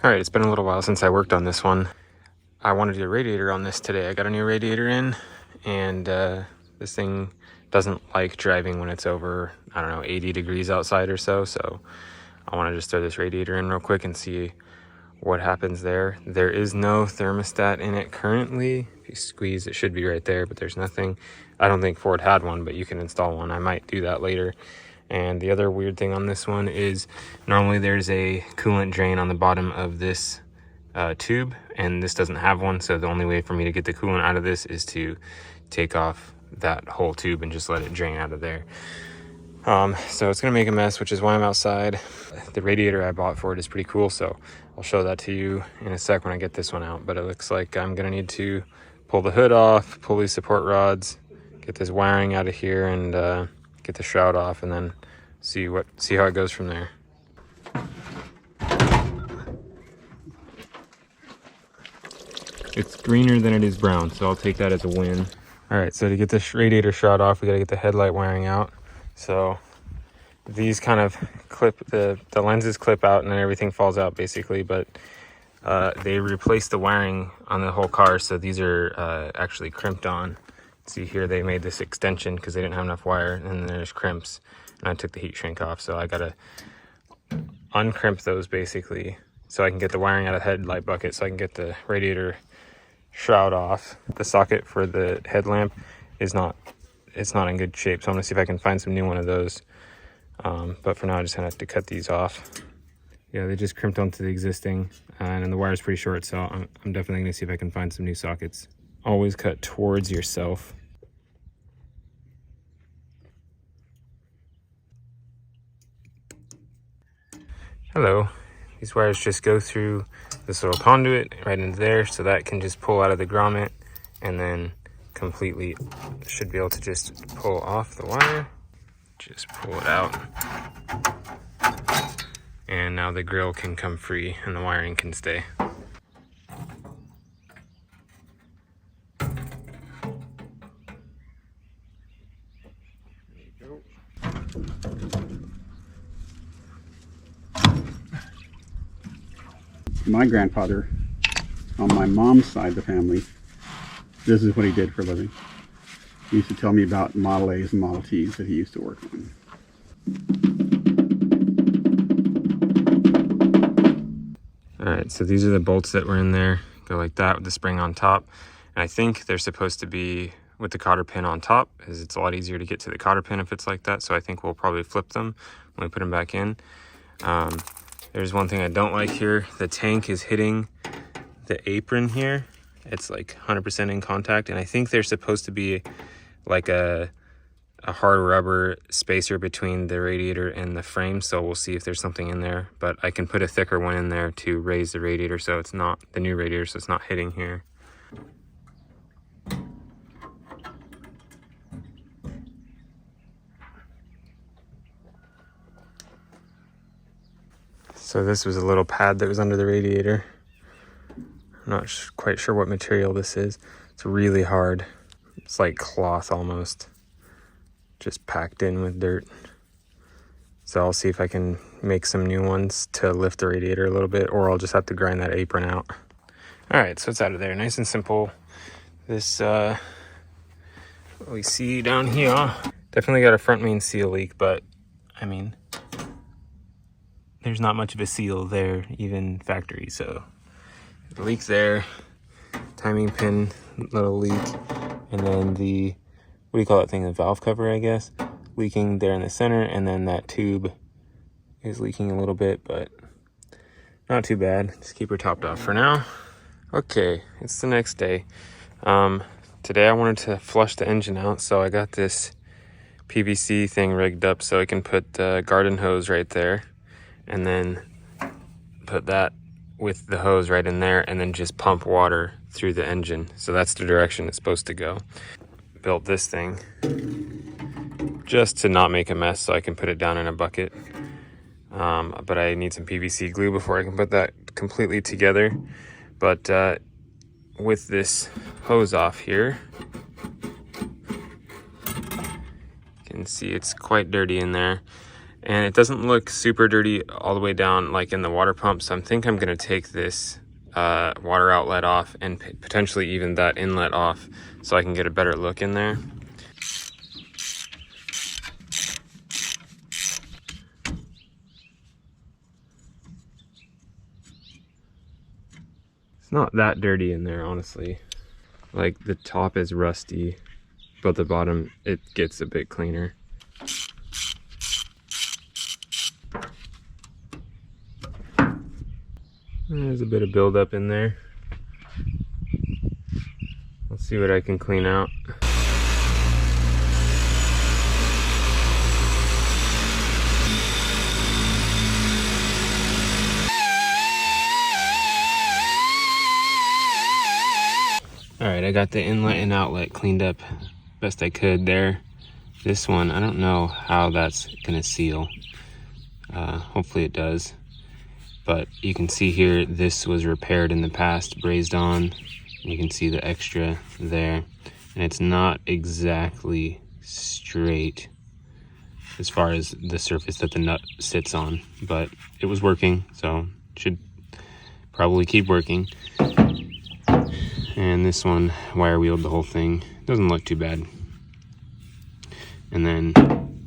All right, it's been a little while since I worked on this one. I wanted to do a radiator on this today. I got a new radiator in, and this thing doesn't like driving when it's over, I don't know, 80 degrees outside or so. So I want to just throw this radiator in real quick and see what happens there. There is no thermostat in it currently. If you squeeze, it should be right there, but there's nothing. I don't think Ford had one, but you can install one. I might do that later. And the other weird thing on this one is normally there's a coolant drain on the bottom of this tube, and this doesn't have one. So the only way for me to get the coolant out of this is to take off that whole tube and just let it drain out of there. So it's gonna make a mess, which is why I'm outside. The radiator I bought for it is pretty cool, so I'll show that to you in a sec when I get this one out. But it looks like I'm gonna need to pull the hood off, pull these support rods, get this wiring out of here, and get the shroud off, and then see how it goes from there. It's greener than it is brown, so I'll take that as a win. All right, so to get this radiator shroud off, we gotta get the headlight wiring out. So these kind of clip, the lenses clip out and then everything falls out basically, but they replaced the wiring on the whole car, so these are actually crimped on. See here, they made this extension because they didn't have enough wire, and then there's crimps, and I took the heat shrink off, so I gotta uncrimp those basically so I can get the wiring out of the headlight bucket, so I can get the radiator shroud off. The socket for the headlamp is not in good shape, so I'm gonna see if I can find some new one of those, but for now I'm just gonna have to cut these off. Yeah, they just crimped onto the existing, and the wire's pretty short, so I'm definitely gonna see if I can find some new sockets. Always cut towards yourself. Hello. These wires just go through this little conduit right into there, so that can just pull out of the grommet, and then completely should be able to just pull off the wire. Just pull it out. And now the grill can come free and the wiring can stay. My grandfather, on my mom's side of the family, this is what he did for a living. He used to tell me about Model A's and Model T's that he used to work on. Alright, so these are the bolts that were in there. Go like that with the spring on top. And I think they're supposed to be with the cotter pin on top, because it's a lot easier to get to the cotter pin if it's like that. So I think we'll probably flip them when we put them back in. There's one thing I don't like here. The tank is hitting the apron here. It's like 100% in contact, and I think there's supposed to be like a hard rubber spacer between the radiator and the frame, so we'll see if there's something in there. But I can put a thicker one in there to raise the radiator, so it's not the new radiator, so it's not hitting here. So this was a little pad that was under the radiator. I'm not quite sure what material this is. It's really hard. It's like cloth almost, just packed in with dirt. So I'll see if I can make some new ones to lift the radiator a little bit, or I'll just have to grind that apron out. All right, so it's out of there, nice and simple. This, what we see down here, definitely got a front main seal leak, but I mean, there's not much of a seal there, even factory, so the leak there, timing pin, little leak, and then the, what do you call that thing, the valve cover, I guess, leaking there in the center, and then that tube is leaking a little bit, but not too bad. Just keep her topped off for now. Okay, it's the next day. Today I wanted to flush the engine out, so I got this PVC thing rigged up so I can put the garden hose right there, and then put that with the hose right in there, and then just pump water through the engine. So that's the direction it's supposed to go. Built this thing just to not make a mess so I can put it down in a bucket. But I need some PVC glue before I can put that completely together. But with this hose off here, you can see it's quite dirty in there. And it doesn't look super dirty all the way down like in the water pump. So I think I'm gonna take this water outlet off and potentially even that inlet off so I can get a better look in there. It's not that dirty in there, honestly. Like the top is rusty, but the bottom, it gets a bit cleaner. There's a bit of buildup in there. Let's see what I can clean out. All right, I got the inlet and outlet cleaned up best I could there. This one, I don't know how that's gonna seal. Hopefully it does. But you can see here, this was repaired in the past, brazed on. You can see the extra there. And it's not exactly straight as far as the surface that the nut sits on, but it was working, so it should probably keep working. And this one wire wheeled the whole thing. Doesn't look too bad. And then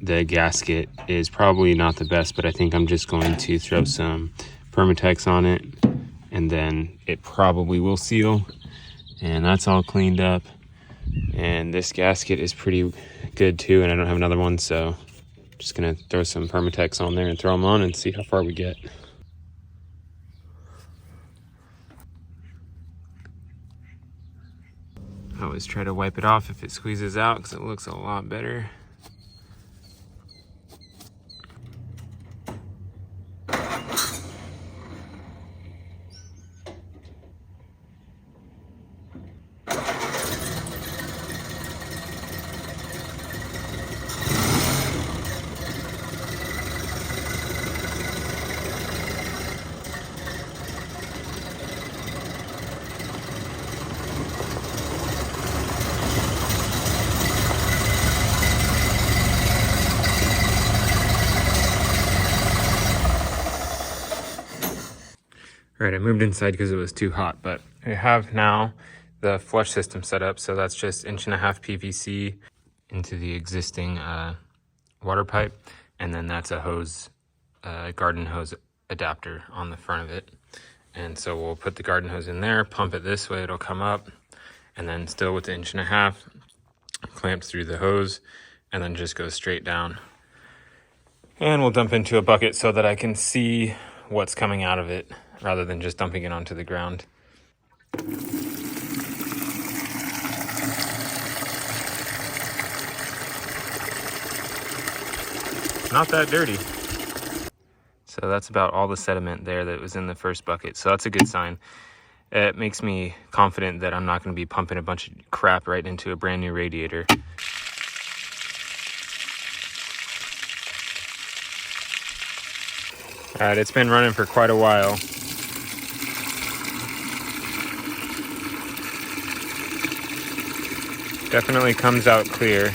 the gasket is probably not the best, but I think I'm just going to throw some Permatex on it, and then it probably will seal. And that's all cleaned up. And this gasket is pretty good too, and I don't have another one, so I'm just gonna throw some Permatex on there and throw them on and see how far we get. I always try to wipe it off if it squeezes out because it looks a lot better. All right, I moved inside because it was too hot, but I have now the flush system set up. So that's just 1.5 PVC into the existing water pipe. And then that's a hose, garden hose adapter on the front of it. And so we'll put the garden hose in there, pump it this way, it'll come up. And then still with the 1.5 inch, clamped through the hose, and then just goes straight down. And we'll dump into a bucket so that I can see what's coming out of it, rather than just dumping it onto the ground. Not that dirty. So that's about all the sediment there that was in the first bucket. So that's a good sign. It makes me confident that I'm not going to be pumping a bunch of crap right into a brand new radiator. All right, it's been running for quite a while. Definitely comes out clear.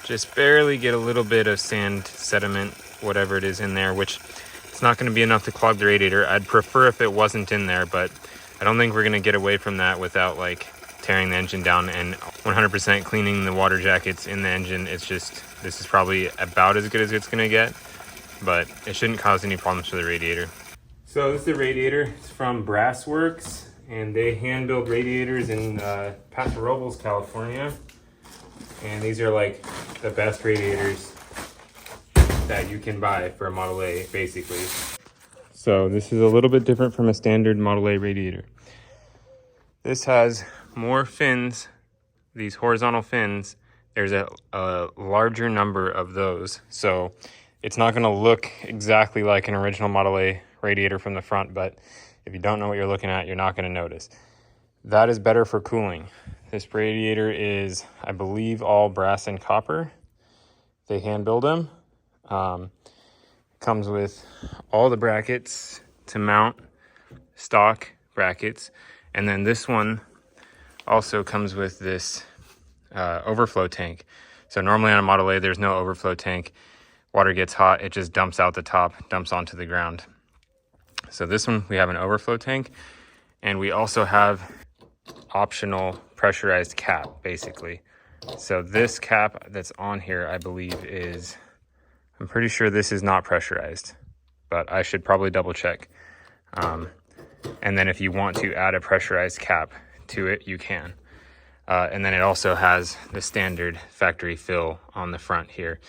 Just barely get a little bit of sand, sediment, whatever it is in there, which it's not going to be enough to clog the radiator. I'd prefer if it wasn't in there, but I don't think we're going to get away from that without like tearing the engine down and 100% cleaning the water jackets in the engine. It's just, this is probably about as good as it's going to get, but it shouldn't cause any problems for the radiator. So this is the radiator. It's from Brassworks, and they hand build radiators in Paso Robles, California. And these are like the best radiators that you can buy for a Model A, basically. So this is a little bit different from a standard Model A radiator. This has more fins, these horizontal fins. There's a larger number of those. So it's not gonna look exactly like an original Model A radiator from the front, but if you don't know what you're looking at, you're not gonna notice. That is better for cooling. This radiator is, I believe, all brass and copper. They hand build them. Comes with all the brackets to mount, stock brackets. And then this one also comes with this overflow tank. So normally on a Model A, there's no overflow tank. Water gets hot, it just dumps out the top, dumps onto the ground. So this one, we have an overflow tank, and we also have optional pressurized cap, basically. So this cap that's on here, I believe is, I'm pretty sure this is not pressurized, but I should probably double check. And then if you want to add a pressurized cap to it, you can. And then it also has the standard factory fill on the front here.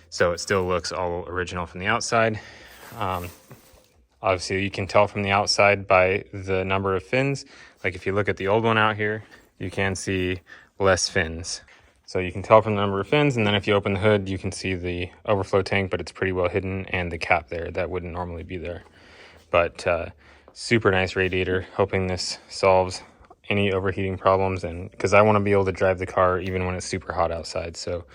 So it still looks all original from the outside. Obviously you can tell from the outside by the number of fins. Like if you look at the old one out here, you can see less fins. So you can tell from the number of fins, and then if you open the hood, you can see the overflow tank, but it's pretty well hidden, and the cap there that wouldn't normally be there. But super nice radiator. Hoping this solves any overheating problems, and because I want to be able to drive the car even when it's super hot outside. So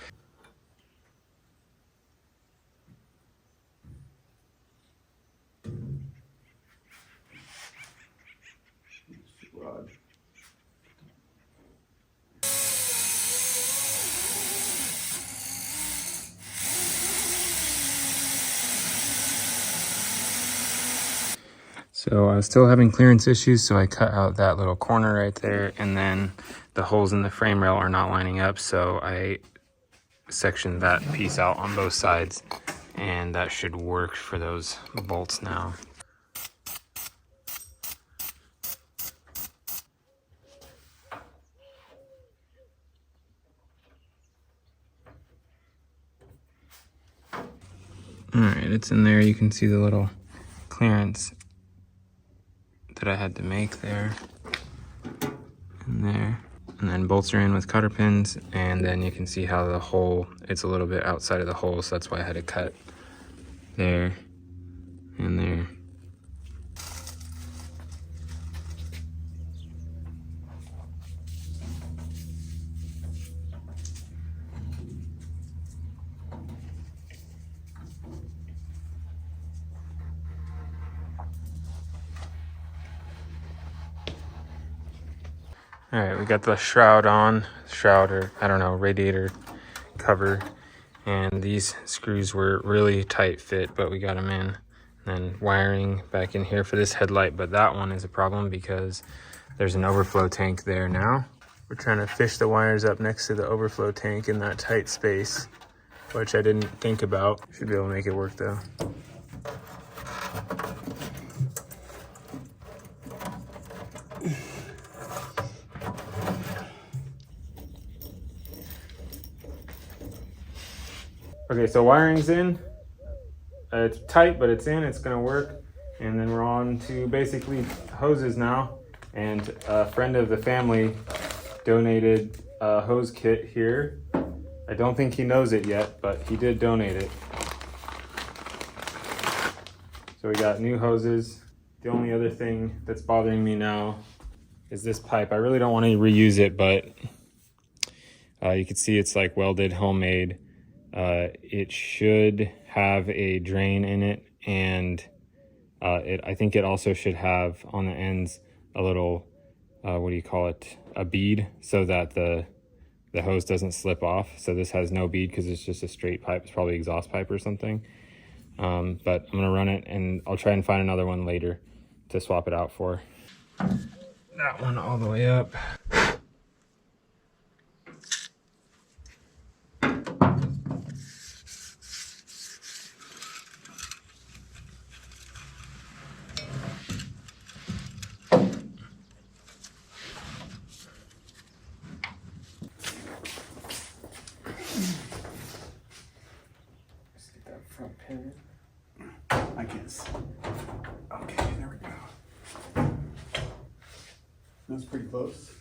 So I was still having clearance issues, so I cut out that little corner right there, and then the holes in the frame rail are not lining up, so I sectioned that piece out on both sides, and that should work for those bolts now. Alright, it's in there. You can see the little clearance that I had to make there and there. And then bolts are in with cotter pins, and then you can see how the hole, it's a little bit outside of the hole, so that's why I had to cut there and there. All right, we got the shroud on, or I don't know, radiator cover, and these screws were really tight fit, but we got them in. And then wiring back in here for this headlight, but that one is a problem because there's an overflow tank there now. We're trying to fish the wires up next to the overflow tank in that tight space, which I didn't think about. Should be able to make it work though. Okay, so wiring's in. It's tight, but it's in. It's gonna work. And then we're on to basically hoses now. And a friend of the family donated a hose kit here. I don't think he knows it yet, but he did donate it. So we got new hoses. The only other thing that's bothering me now is this pipe. I really don't want to reuse it, but you can see it's like welded, homemade. It should have a drain in it, and I think it also should have on the ends a little, what do you call it, a bead, so that the hose doesn't slip off. So this has no bead because it's just a straight pipe. It's probably exhaust pipe or something. But I'm gonna run it, and I'll try and find another one later to swap it out for. That one all the way up. I guess. Okay, there we go. That's pretty close.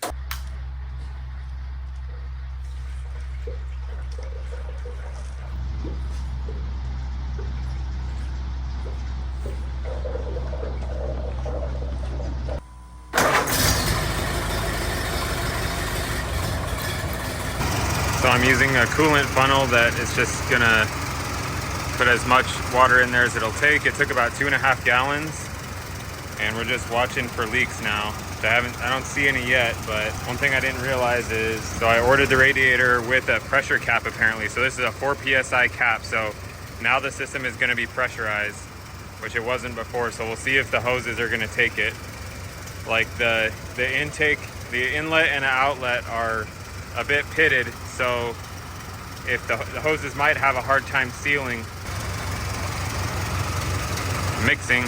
So I'm using a coolant funnel that is just gonna put as much water in there as it'll take. It took about 2.5 gallons, and we're just watching for leaks now. I don't see any yet, but one thing I didn't realize is, so I ordered the radiator with a pressure cap apparently. So this is a 4 PSI cap. So now the system is gonna be pressurized, which it wasn't before. So we'll see if the hoses are gonna take it. Like the intake, the inlet and outlet are a bit pitted. So if the hoses might have a hard time sealing, mixing.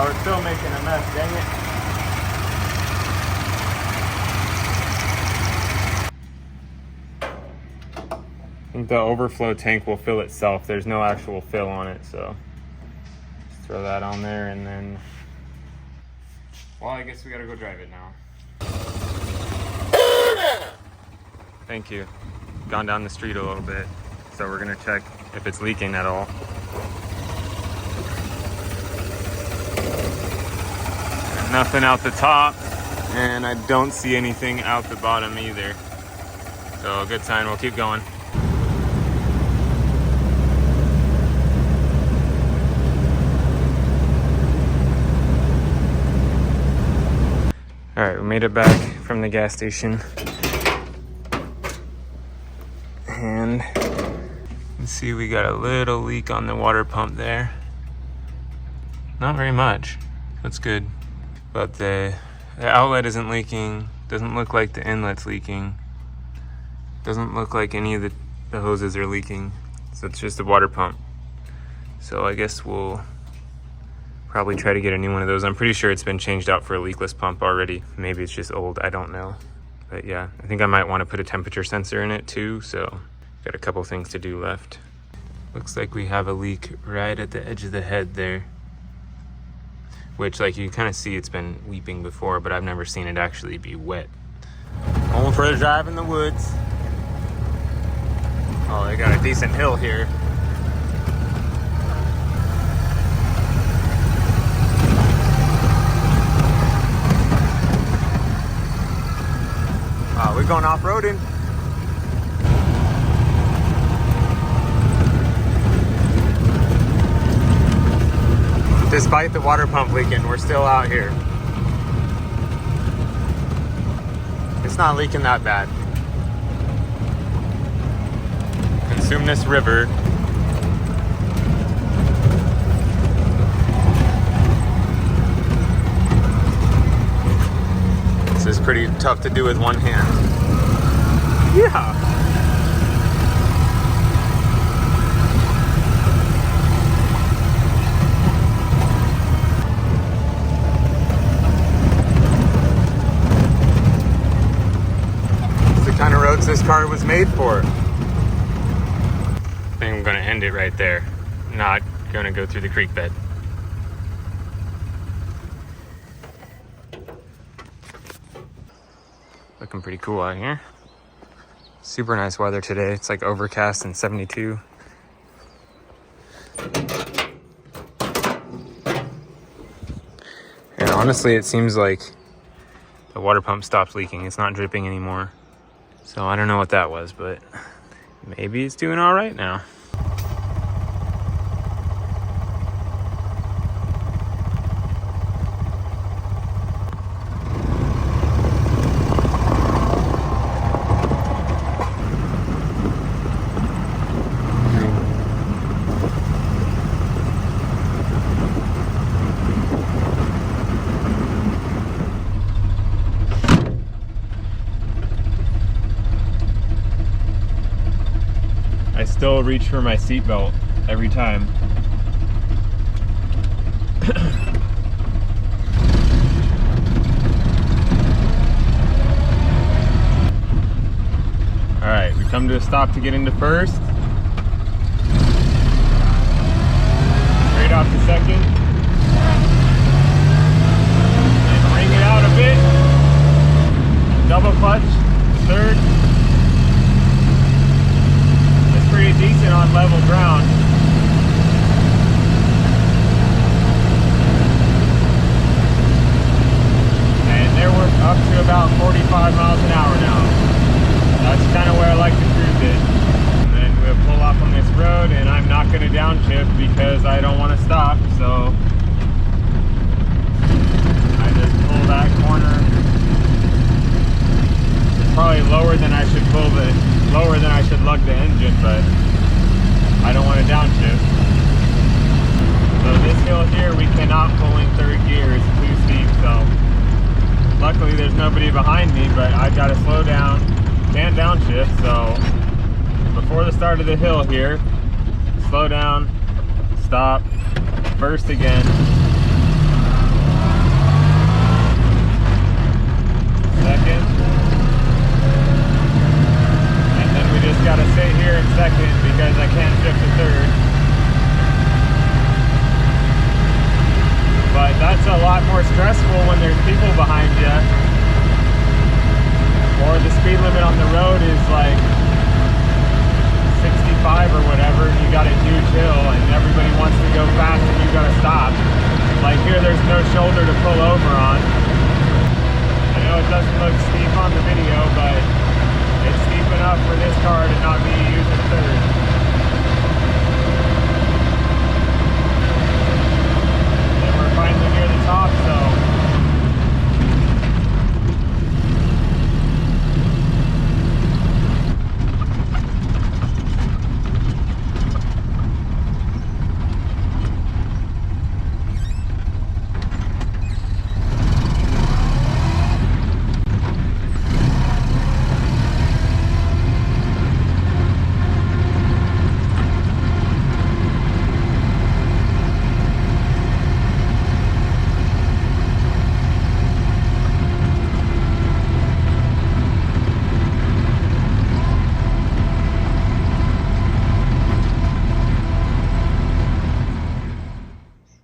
We're still making a mess, dang it. I think the overflow tank will fill itself. There's no actual fill on it, so just throw that on there and then, well, I guess we gotta go drive it now. Thank you. Gone down the street a little bit, so we're gonna check if it's leaking at all. Nothing out the top, and I don't see anything out the bottom either. So good sign, we'll keep going. All right, we made it back from the gas station. And let's see, we got a little leak on the water pump there. Not very much, that's good. But the outlet isn't leaking. Doesn't look like the inlet's leaking. Doesn't look like any of the hoses are leaking. So it's just a water pump. So I guess we'll probably try to get a new one of those. I'm pretty sure it's been changed out for a leakless pump already. Maybe it's just old, I don't know. But yeah, I think I might want to put a temperature sensor in it too. So got a couple things to do left. Looks like we have a leak right at the edge of the head there. Which, like, you kind of see it's been weeping before, but I've never seen it actually be wet. Going for a drive in the woods. Oh, they got a decent hill here. Wow, we're going off-roading. Despite the water pump leaking, we're still out here. It's not leaking that bad. Consume this river. This is pretty tough to do with one hand. Yeah. Kind of roads this car was made for. I think I'm gonna end it right there. Not gonna go through the creek bed. Looking pretty cool out here. Super nice weather today. It's like overcast and 72. And honestly, it seems like the water pump stopped leaking. It's not dripping anymore. So I don't know what that was, but maybe it's doing all right now. I still reach for my seatbelt every time. All right, we come to a stop to get into first. Straight off to second. And bring it out a bit. Double clutch, third. Pretty decent on level ground. not going to downshift because I don't want to stop, so I just pull that corner. It's probably lower than I should lug the engine, but I don't want to downshift. So this hill here, we cannot pull in third gear. It's too steep, so luckily there's nobody behind me, but I've got to slow down, can't downshift, so before the start of the hill here, slow down, stop, first again, second, and then we just got to sit here in second because I can't shift to third. But that's a lot more stressful when there's people behind you, or the speed limit on the road is like 65 or whatever, and you got a huge hill and everybody wants to go fast and you got to stop. Like here, there's no shoulder to pull over on. I know it doesn't look steep on the video, but it's steep enough for this car to not be using third. And we're finally near the top, so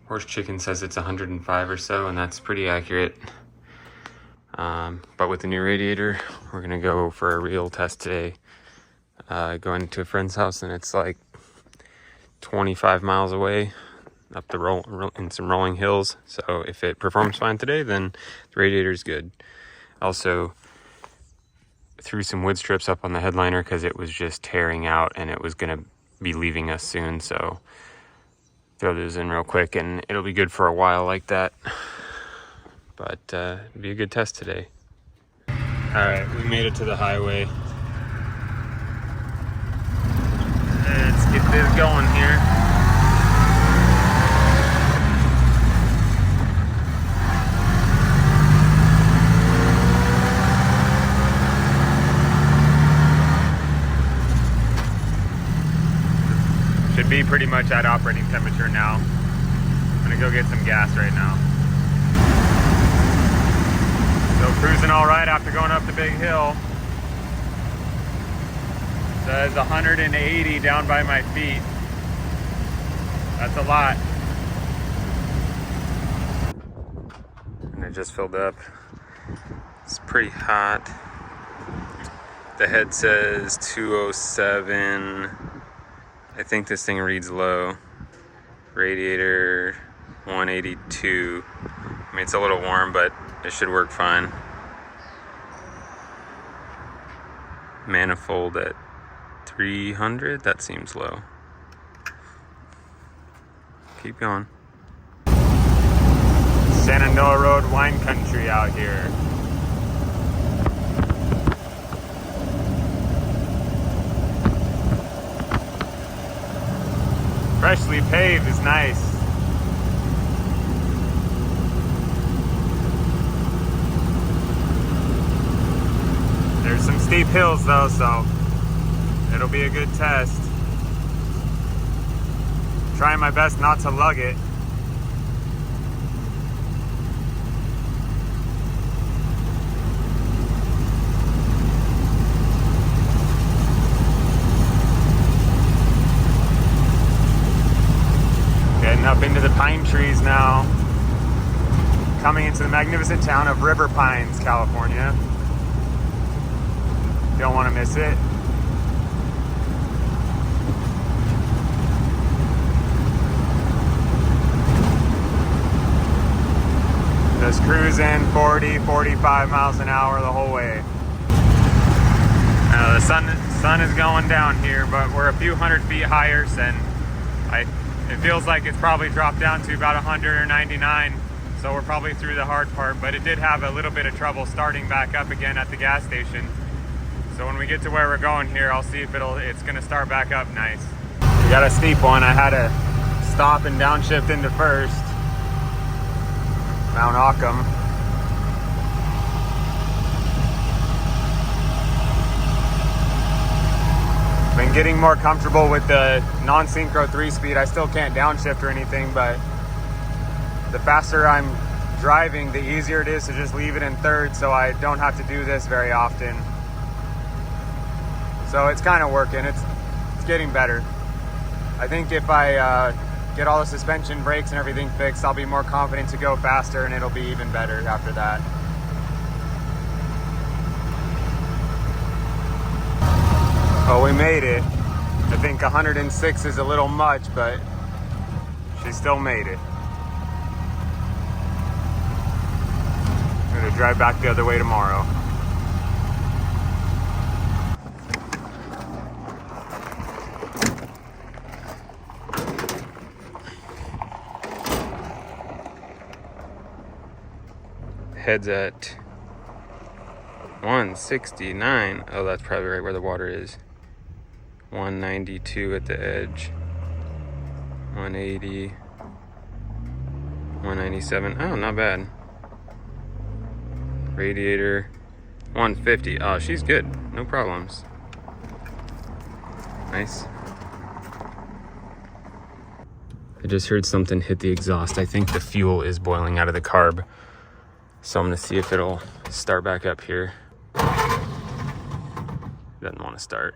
Horse Chicken says it's 105 or so, and that's pretty accurate. But with the new radiator, we're gonna go for a real test today. Going to a friend's house, and it's like 25 miles away up the in some rolling hills. So if it performs fine today, then the radiator's good. Also threw some wood strips up on the headliner because it was just tearing out and it was gonna be leaving us soon. So throw those in real quick and it'll be good for a while like that. But it'll be a good test today. Alright, we made it to the highway. Let's get this going here. Should be pretty much at operating temperature now. I'm gonna go get some gas right now. So cruising all right after going up the big hill. Says 180 down by my feet. That's a lot. And it just filled up. It's pretty hot. The head says 207. I think this thing reads low. Radiator 182. I mean, it's a little warm, but it should work fine. Manifold at 300, that seems low. Keep going. Shenandoah Road wine country out here. Freshly paved is nice. There's some steep hills though, so it'll be a good test. Trying my best not to lug it. Getting up into the pine trees now. Coming into the magnificent town of River Pines, California. Don't want to miss it. Just cruising 40, 45 miles an hour the whole way. The sun is going down here, but we're a few hundred feet higher than It feels like it's probably dropped down to about 100 or 99. So we're probably through the hard part, but it did have a little bit of trouble starting back up again at the gas station. So when we get to where we're going here, I'll see if it's gonna start back up nice. We got a steep one. I had to stop and downshift into first. Mount Occam. Been getting more comfortable with the non-synchro 3-speed. I still can't downshift or anything, but the faster I'm driving, the easier it is to just leave it in third, so I don't have to do this very often. So it's kind of working. It's getting better. I think if I get all the suspension, brakes, and everything fixed, I'll be more confident to go faster, and it'll be even better after that. Oh, we made it. I think 106 is a little much, but she still made it. I'm gonna drive back the other way tomorrow. Head's at 169. Oh, that's probably right where the water is. 192 at the edge. 180. 197. Oh, not bad. Radiator 150. Oh, she's good. No problems. Nice. I just heard something hit the exhaust. I think the fuel is boiling out of the carb. So I'm gonna see if it'll start back up here. Doesn't want to start.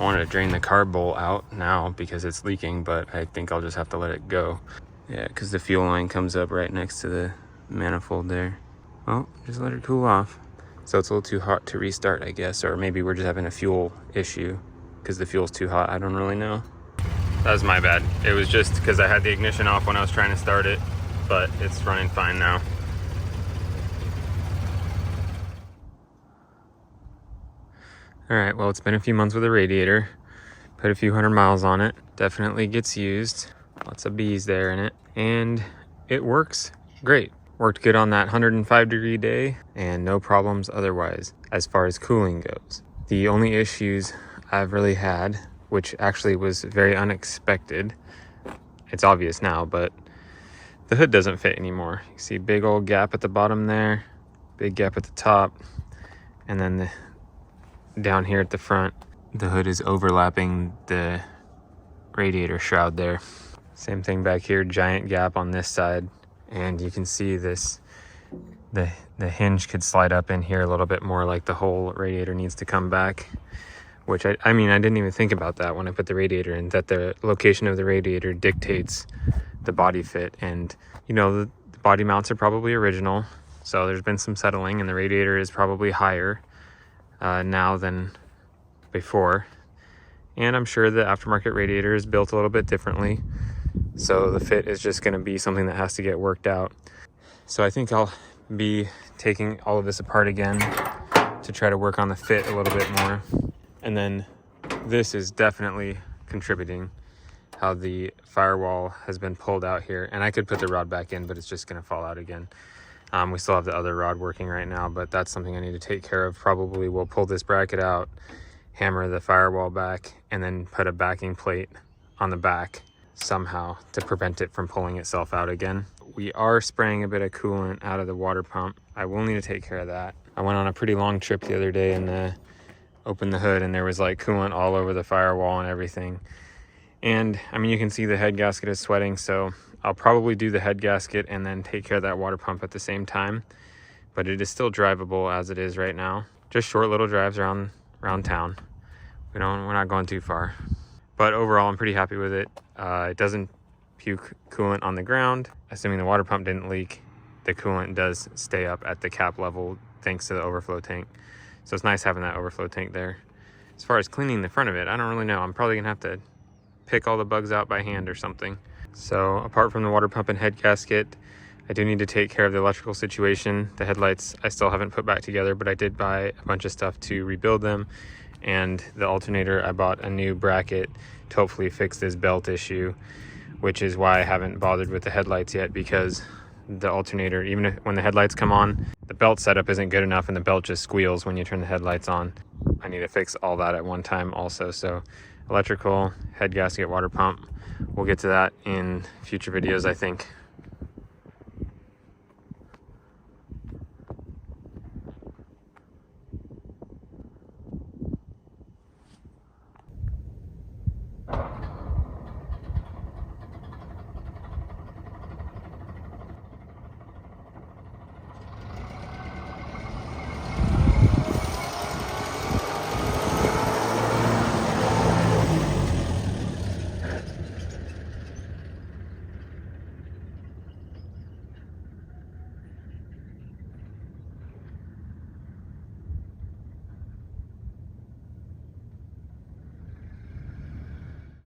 I wanted to drain the carb bowl out now because it's leaking, but I think I'll just have to let it go. Yeah, because the fuel line comes up right next to the manifold there. Well, just let it cool off. So it's a little too hot to restart, I guess, or maybe we're just having a fuel issue because the fuel's too hot. I don't really know. That was my bad. It was just because I had the ignition off when I was trying to start it, but it's running fine now. All right, well, it's been a few months with a radiator. Put a few 100 miles on it. Definitely gets used. Lots of bees there in it. And it works great. Worked good on that 105-degree day and no problems otherwise as far as cooling goes. The only issues I've really had, which actually was very unexpected, it's obvious now, but the hood doesn't fit anymore. You see a big old gap at the bottom there, big gap at the top, and then down here at the front, the hood is overlapping the radiator shroud there. Same thing back here, giant gap on this side. And you can see this, the hinge could slide up in here a little bit more, like the whole radiator needs to come back. Which I mean, I didn't even think about that when I put the radiator in, that the location of the radiator dictates the body fit. And, you know, the body mounts are probably original. So there's been some settling and the radiator is probably higher now than before. And I'm sure the aftermarket radiator is built a little bit differently. So the fit is just gonna be something that has to get worked out. So I think I'll be taking all of this apart again to try to work on the fit a little bit more. And then this is definitely contributing, how the firewall has been pulled out here. And I could put the rod back in, but it's just gonna fall out again. We still have the other rod working right now, but that's something I need to take care of. Probably we'll pull this bracket out, hammer the firewall back, and then put a backing plate on the back somehow to prevent it from pulling itself out again. We are spraying a bit of coolant out of the water pump. I will need to take care of that. I went on a pretty long trip the other day and opened the hood and there was like coolant all over the firewall and everything. And I mean, you can see the head gasket is sweating, so I'll probably do the head gasket and then take care of that water pump at the same time. But it is still drivable as it is right now. Just short little drives around town. We're not going too far. But overall, I'm pretty happy with it. It doesn't puke coolant on the ground. Assuming the water pump didn't leak, the coolant does stay up at the cap level thanks to the overflow tank. So it's nice having that overflow tank there. As far as cleaning the front of it, I don't really know. I'm probably gonna have to pick all the bugs out by hand or something. So apart from the water pump and head gasket, I do need to take care of the electrical situation. The headlights I still haven't put back together, but I did buy a bunch of stuff to rebuild them. And the alternator, I bought a new bracket to hopefully fix this belt issue, which is why I haven't bothered with the headlights yet, because the alternator, even when the headlights come on, the belt setup isn't good enough and the belt just squeals when you turn the headlights on. I need to fix all that at one time also. So electrical, head gasket, water pump, we'll get to that in future videos, I think.